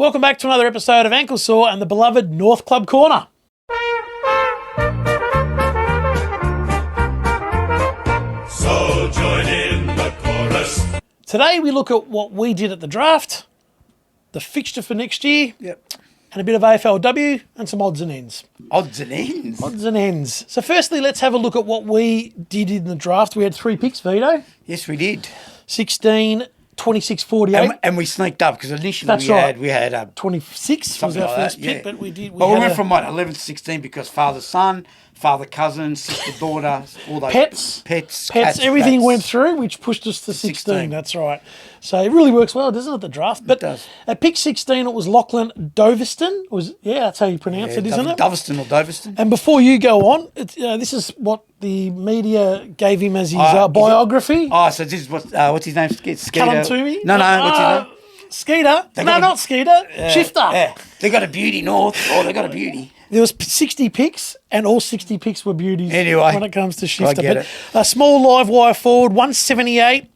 Welcome back to another episode of Ankle Sore and the beloved North Club Corner. So join in the chorus. Today we look at what we did at the draft, the fixture for next year, and a bit of AFLW and some odds and ends. Odds and ends? Odds and ends. So firstly, let's have a look at what we did in the draft. We had 3 picks, Vito. Yes, we did. 16, 26, 48. And we sneaked up because initially That's we had 26 was our like first that, pick, yeah. but we did. But we went from 11 to 16 because father, son, father, cousin, sister, daughter, all those Pets, cats, everything rats. went through, which pushed us to 16. 16. That's right. So it really works well, doesn't it, the draft? But It does. At pick 16, it was Lachlan Doveston. That's how you pronounce it, isn't it? Doveston or Doveston. And before you go on, this is what the media gave him as his biography. So this is what's his name? Skeeter. Callum Toomey? No, what's his name? Skeeter. Not Skeeter. Shifter. Yeah, they got a beauty, North. Oh, they got a beauty. There was 60 picks, and all 60 picks were beauties. Anyway, when it comes to Shifter. I get it. A small live wire forward, 178.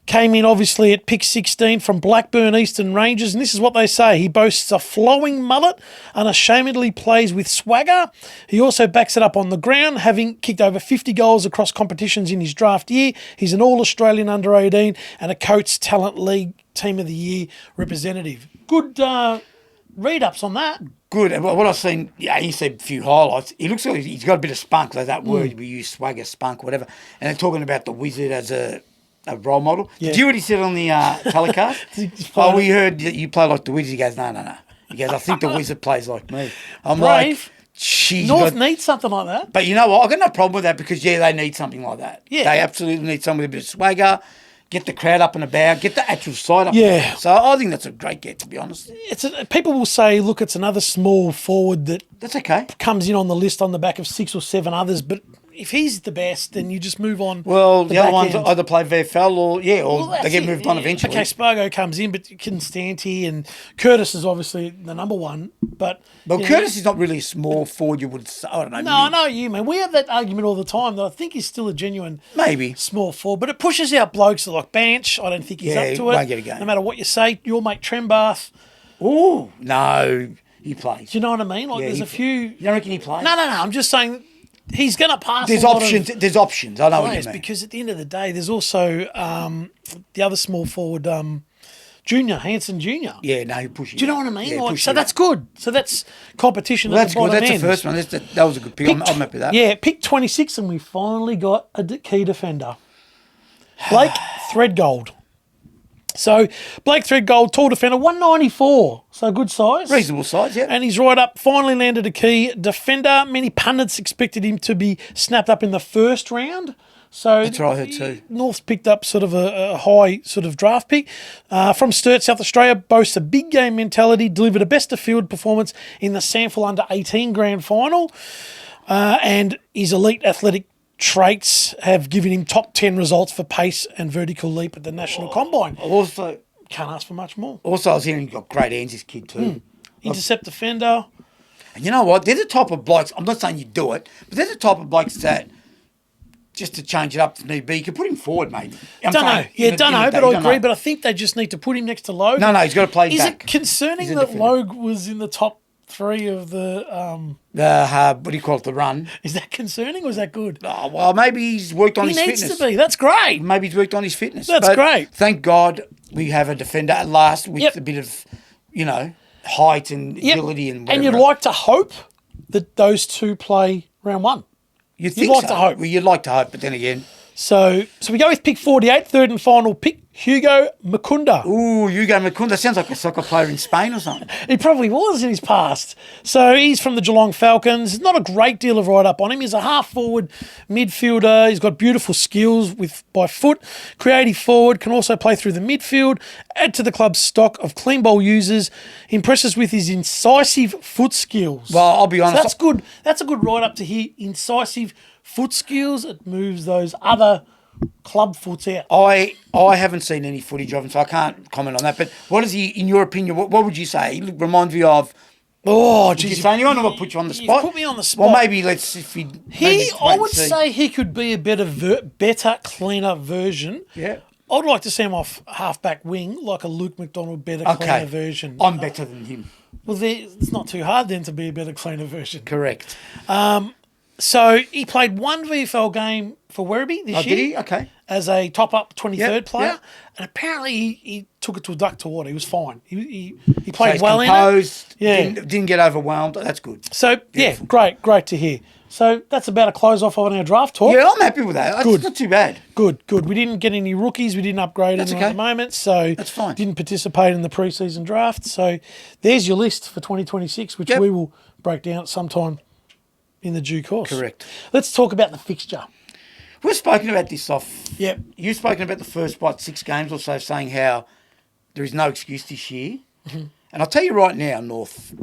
Came in obviously at pick 16 from Blackburn Eastern Rangers, and this is what they say. He boasts a flowing mullet, unashamedly plays with swagger. He also backs it up on the ground, having kicked over 50 goals across competitions in his draft year. He's an All-Australian under-18 and a Coates Talent League Team of the Year representative. Good read-ups on that. Good. And what I've seen, you see a few highlights. He looks like he's got a bit of spunk, like that word we use, swagger, spunk, whatever. And they're talking about the Wizard as a role model. Yeah. Did you hear what he said on the telecast? We heard that you play like the Wizard. He goes, no. He goes, I think the Wizard plays like me. I'm Brave. Like, North needs something like that. But you know what? I've got no problem with that because, they need something like that. Yeah. They absolutely need someone with a bit of swagger, get the crowd up and about, get the actual side up. Yeah. So I think that's a great get, to be honest. People will say, look, it's another small forward That's okay. comes in on the list on the back of 6 or 7 others, but if he's the best, then you just move on. Well, the other ones end. either play VFL or they get moved on eventually. Okay, Spargo comes in, but Constanti and Curtis is obviously the number one. But Curtis is not really a small forward, you would say. I don't know. No, I know you, man. We have that argument all the time that I think he's still a genuine small forward, but it pushes out blokes that like Banch. I don't think he's up to it. Won't get a game. No matter what you say, your mate Trembath. Oh, no, he plays. Do you know what I mean? Like there's a few. You don't reckon he plays? No. I'm just saying. He's going to pass. There's options. I know what you mean. Because at the end of the day, there's also the other small forward, Junior Hanson Junior. Yeah, no, he pushes. Do you know what I mean? Yeah, So that's good. So that's competition. Well, at the bottom That's end. the first one. That was a good pick. I'm happy with that. Yeah, pick 26, and we finally got a key defender, Blake Threadgold. So Blake Threadgold, tall defender, 194, so good size. Reasonable size, yeah. And he's right up, finally landed a key defender. Many pundits expected him to be snapped up in the first round. So that's what I heard too. North's picked up sort of a high sort of draft pick. From Sturt, South Australia, boasts a big game mentality, delivered a best of field performance in the Sample Under-18 Grand Final. And his elite athletic traits have given him top 10 results for pace and vertical leap at the National Combine. Also, can't ask for much more. Also, I was hearing he's got great hands, this kid too. Intercept defender. And you know what? They're the type of blokes, I'm not saying you do it, but they're the type of blokes that, just to change it up to need be, you could put him forward maybe. Don't know, but I agree. But I think they just need to put him next to Logue. No, he's got to play back. Is it concerning that Logue was in the top 3 of the what do you call it, the run? Is that concerning or is that good? Oh, well, maybe he's worked on his fitness. He needs to be. That's great. Maybe he's worked on his fitness. That's great. Thank God we have a defender at last with a bit of, height and agility and whatever. And you'd like to hope that those two play round 1. You'd like to hope. Well, you'd like to hope, but then again. So we go with pick 48, third and final pick, Hugo Mukunda. Ooh, Hugo Mukunda. Sounds like a soccer player in Spain or something. He probably was in his past. So he's from the Geelong Falcons. Not a great deal of write-up on him. He's a half-forward midfielder. He's got beautiful skills by foot. Creative forward, can also play through the midfield. Add to the club's stock of clean ball users. Impresses with his incisive foot skills. Well, I'll be honest. So that's good. That's a good write-up to hear. Incisive foot skills. It moves those other club foots out. I haven't seen any footage of him, so I can't comment on that. But what is he, in your opinion, what would you say? He reminds me of... Oh, geez. You don't want to put you on the spot? You put me on the spot. Well, maybe let's... I would say he could be a better, cleaner version I'd like to see him off half-back wing, like a Luke McDonald better, cleaner version. I'm better than him. Well, it's not too hard then to be a better, cleaner version. Correct. So he played one VFL game for Werribee this year. Did he? Okay. As a top-up 23rd player. Yep. And apparently he took it to a duck to water. He was fine. He So played he's well composed, in it. Yeah. Didn't get overwhelmed. That's good. So, great to hear. So that's about a close off on our draft talk. Yeah, I'm happy with that. Good. It's not too bad. Good. We didn't get any rookies. We didn't upgrade anyone at the moment. So that's fine. Didn't participate in the preseason draft. So there's your list for 2026, which we will break down at some time in the due course. Correct. Let's talk about the fixture. We've spoken about this off. Yep. You've spoken about the first, 6 games or so, saying how there is no excuse this year. Mm-hmm. And I'll tell you right now, North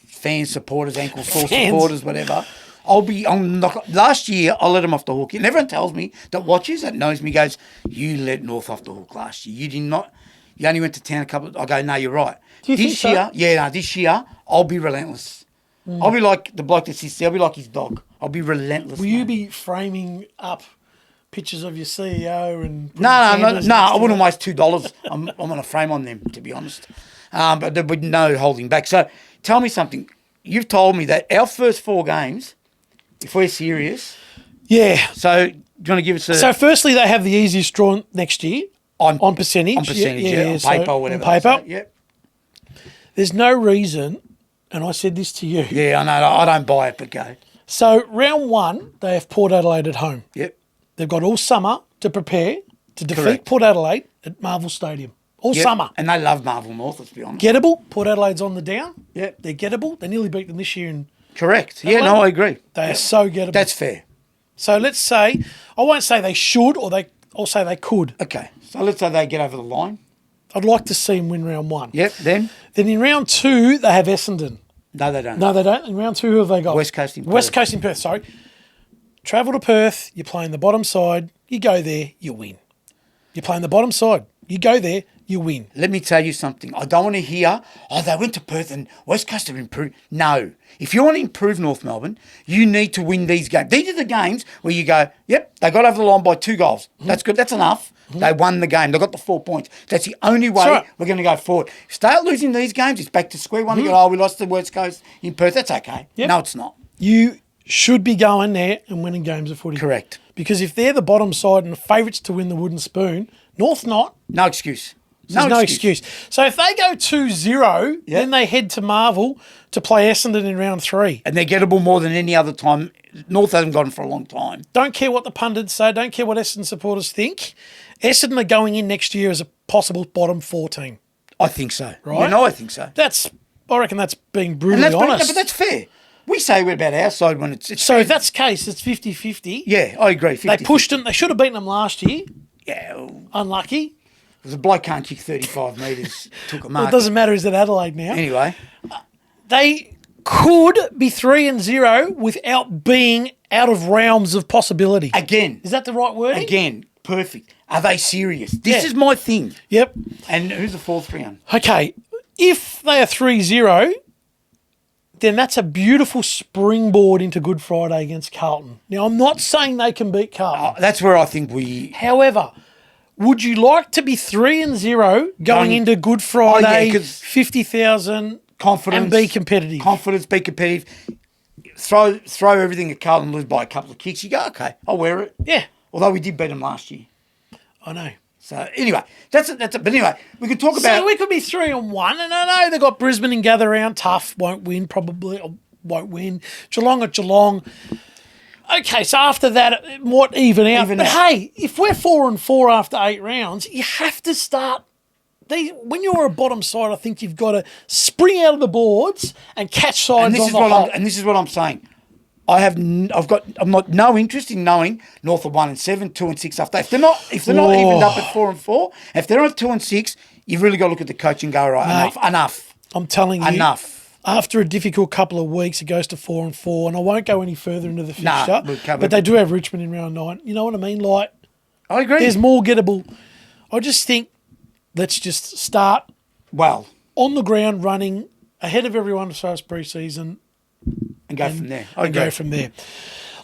fans, supporters, ankle sore supporters, whatever, last year, I let them off the hook. And everyone tells me that watches, that knows me, goes, you let North off the hook last year. You did not. You only went to town I go, no, you're right. Do you this think year, this year, I'll be relentless. I'll be like the bloke that sits there. I'll be like his dog. I'll be relentless. Will you be framing up pictures of your CEO and No, I wouldn't waste $2. I'm on a frame on them, to be honest. But there would be no holding back. So tell me something. You've told me that our first 4 games, if we're serious. Yeah. So do you want to give us a... So firstly, they have the easiest draw next year on percentage. On percentage, on paper or whatever. On paper. Yep. There's no reason, and I said this to you. Yeah, I know. I don't buy it, but go. So round 1, they have Port Adelaide at home. Yep. They've got all summer to prepare to defeat Correct. Port Adelaide at Marvel Stadium. All summer. And they love Marvel North, let's be honest. Gettable. Port Adelaide's on the down. Yep. They're gettable. They nearly beat them this year. Correct. Yeah, no, I agree. They are so gettable. That's fair. So let's say, I won't say they should, I'll say they could. Okay. So let's say they get over the line. I'd like to see them win round 1. Yep, then? Then in round 2, they have Essendon. No, they don't. No, they don't. In round 2, who have they got? West Coast in Perth. West Coast in Perth, sorry. Travel to Perth, you're playing the bottom side, you go there, you win. You're playing the bottom side, you go there, you win. Let me tell you something. I don't want to hear, they went to Perth and West Coast have improved. No. If you want to improve North Melbourne, you need to win these games. These are the games where you go, yep, they got over the line by 2 goals. Mm-hmm. That's good. That's enough. Mm-hmm. They won the game. They got the 4 points. That's the only way we're going to go forward. Start losing these games, it's back to square one. Mm-hmm. You go, we lost to West Coast in Perth. That's okay. Yep. No, it's not. You should be going there and winning games of footy. Correct. Because if they're the bottom side and the favourites to win the wooden spoon, North not. No excuse. There's no excuse. So if they go 2-0, then they head to Marvel to play Essendon in round 3. And they're gettable more than any other time. North hasn't gotten for a long time. Don't care what the pundits say. Don't care what Essendon supporters think. Essendon are going in next year as a possible bottom 4 team. I think so. Right? Yeah, no, I think so. I reckon that's being brutally honest. But that's fair. We say we're about our side when it's so fair. if that's the case, it's 50-50. Yeah, I agree. 50-50. They pushed them. They should have beaten them last year. Yeah. Well, unlucky. The bloke can't kick 35 metres. Took a mark. Well, it doesn't matter. He's at Adelaide now. Anyway. They could be 3-0 without being out of realms of possibility. Again. Is that the right wording? Again. Perfect. Are they serious? This is my thing. Yep. And who's the 4th round? Okay. If they are 3-0, then that's a beautiful springboard into Good Friday against Carlton. Now, I'm not saying they can beat Carlton. That's where I think we... However, would you like to be 3-0 going into Good Friday, 50,000 confidence, and be competitive? Confidence, be competitive. Throw everything at Carlton and lose by a couple of kicks. You go, okay, I'll wear it. Yeah. Although we did beat them last year. I know. So anyway, that's it. But anyway, we could talk about. So we could be 3-1, and I know they got Brisbane in gather round. Tough, won't win probably. Or won't win. Geelong at Geelong. Okay, so after that, it might even out. Hey, if we're 4-4 after 8 rounds, you have to start. When you're a bottom side, I think you've got to spring out of the boards and catch sides on the hop. And this is what I'm saying. I'm not no interest in knowing North are 1-7, 2-6 after. If they're not evened up at 4-4, if they're at 2-6, you've really got to look at the coach and go, right, enough. I'm telling you, enough. After a difficult couple of weeks, it goes to 4-4, and I won't go any further into the fixture. But they do have Richmond in round 9. You know what I mean? Like, I agree. There's more gettable. I just think let's just start on the ground running ahead of everyone as far as pre-season. And go from there. Go from there.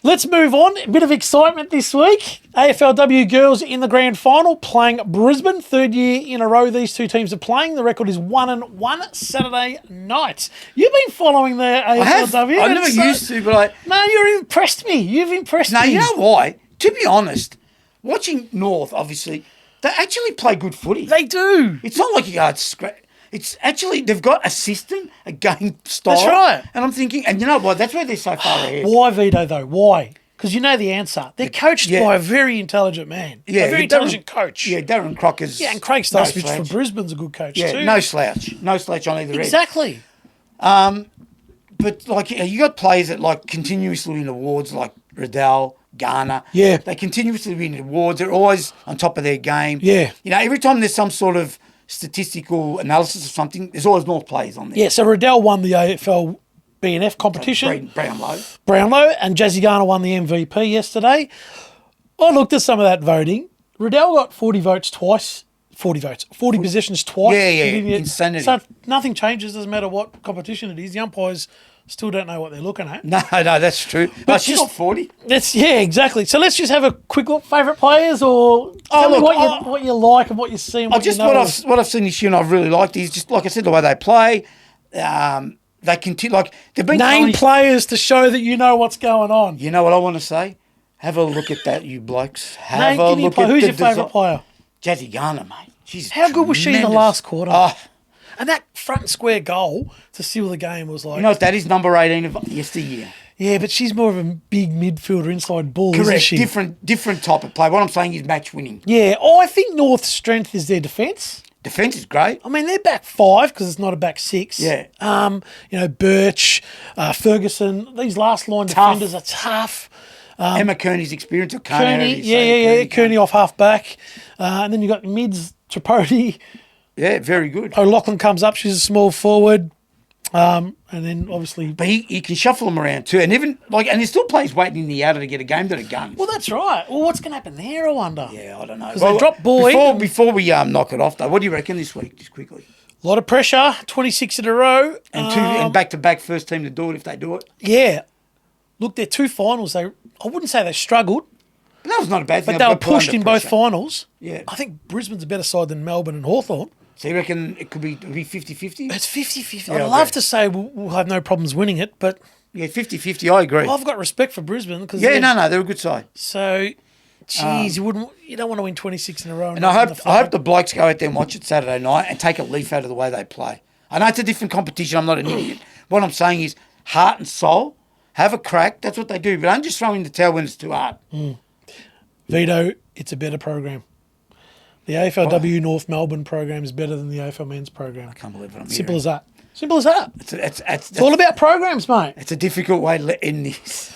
Let's move on. A bit of excitement this week. AFLW girls in the grand final playing Brisbane. Third year in a row these two teams are playing. The record is 1-1 Saturday night. You've been following the AFLW. I never used to, but No, you've impressed me. You've impressed me. No, you know why? To be honest, watching North, obviously, they actually play good footy. They do. It's not like you go, it's actually, they've got a system, a game style. That's right. And I'm thinking, and you know what? That's why they're so far ahead. Why, Vito, though? Why? Because you know the answer. They're coached by a very intelligent man. Yeah, a very intelligent coach. Yeah, Darren Crocker's. Yeah, and Craig Starcevich for Brisbane's a good coach too. No slouch. No slouch on either end. Exactly. But, like, you got players that, like, continuously win awards, like Riddell, Garner. Yeah. They continuously win awards. They're always on top of their game. Yeah. You know, every time there's some sort of statistical analysis of something, there's always North players on there. Yeah, so Riddell won the AFL BNF competition. Brownlow. And Jazzy Garner won the MVP yesterday. I looked at some of that voting. Riddell got 40 votes twice. 40 possessions twice. Yeah. Insanity. So nothing changes, doesn't matter what competition it is. The umpires still don't know what they're looking at. No, that's true. But she's not 40. Yeah, exactly. So let's just have a quick look. Favourite players, or tell me what you like and what you see and what you know. What I've seen this year and I've really liked is just, like I said, the way they play. They continue, like, they've been name players to show that you know what's going on. You know what I want to say? Have a look at that, you blokes. Have a look at who's your favourite player? Jazzy Garner, mate. She's how good was she in the last quarter? Oh. And that front and square goal to seal the game was like... You know what that is? Number 18 of yesteryear. Yeah, but she's more of a big midfielder inside bull, isn't she? Different type of play. What I'm saying is match winning. Yeah, I think North's strength is their defence. Defence is great. I mean, they're back 5 because it's not a back 6. Yeah. You know, Birch, Ferguson, these last line defenders are tough. Emma Kearney's experience of Kearney, Kearney off half back. And then you got mids, Tripodi. Yeah, very good. O'Loughlin comes up, she's a small forward. And then obviously... But he can shuffle them around too. And even, like, and there's still players waiting in the outer to get a game that are guns. Well, that's right. Well, what's going to happen there, I wonder? Yeah, I don't know. Because they dropped Boyd. Before we knock it off, though, what do you reckon this week, just quickly? A lot of pressure, 26 in a row. And back-to-back first team to do it if they do it. Yeah. Look, their 2 finals, I wouldn't say they struggled. But that was not a bad thing. But they were pushed in both finals. Yeah. I think Brisbane's a better side than Melbourne and Hawthorn. So you reckon it could be 50-50? It's 50-50. Yeah, I'd love to say we'll have no problems winning it, but... Yeah, 50-50, I agree. I've got respect for Brisbane. Cause they're a good side. So, geez, you don't want to win 26 in a row. And I hope the blokes go out there and watch it Saturday night and take a leaf out of the way they play. I know it's a different competition. I'm not an idiot. What I'm saying is heart and soul, have a crack. That's what they do. But don't just throw in the towel when it's too hard. Vito, it's a better program. The AFLW North Melbourne program is better than the AFL men's program. I can't believe it. Simple as that. Simple as that. It's all about programs, mate. It's a difficult way to end this.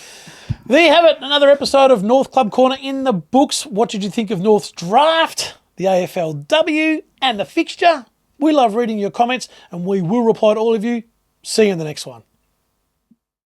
There you have it. Another episode of North Club Corner in the books. What did you think of North's draft, the AFLW, and the fixture? We love reading your comments, and we will reply to all of you. See you in the next one.